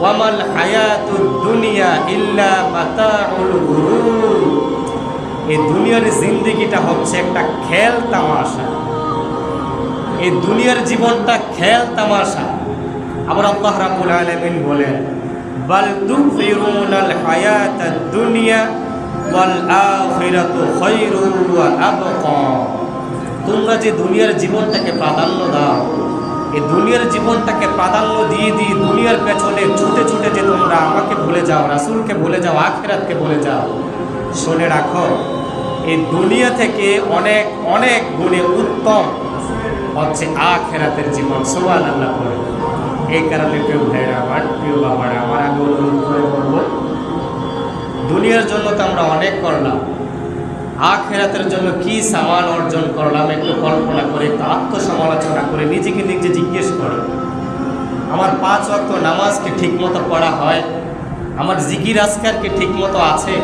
ওয়ামাল হায়াতুদ দুনিয়া ইল্লা মাতাউল গুরুর। এই দুনিয়ার জিন্দেগিটা হচ্ছে একটা খেল তামাশা, এই দুনিয়ার জীবনটা খেল তামাশা। আবার আল্লাহ রাব্বুল আলামিন বলেন, বাল তুফিরুনাল হায়াতাদ দুনিয়া ওয়াল আখিরাতু খায়রুন ওয়া আবকা। তোমরা যে দুনিয়ার জীবনটাকে প্রাধান্য দাও, এই দুনিয়ার জীবনটাকে প্রাধান্য দিয়ে দিয়ে দুনিয়ার পেছনে ছুটে ছুটে যে তোমরা আমাকে ভুলে যাও, রাসূলকে ভুলে যাও, আখিরাতকে ভুলে যাও, শুনে রাখো এই দুনিয়া থেকে অনেক অনেক গুণে উত্তম হচ্ছে আখিরাতের জীবন। সুবহানাল্লাহ বলে। এই কারণে প্রিয় ভাইরা আমার, প্রিয় বাবারা আমার, আমি অনুরোধ করে বলবো, দুনিয়ার জন্য তো আমরা অনেক করলাম, আখিরাতের জন্য কি সামান অর্জন করলাম একটু কল্পনা করে, একটু আত্মসমালোচনা করে নিজেকে নিজে জিজ্ঞেস করো। আমার 5 ওয়াক্ত নামাজ কি ঠিক মতো পড়া হয়? আমার জিকির আজকার কি ঠিক মতো আছে?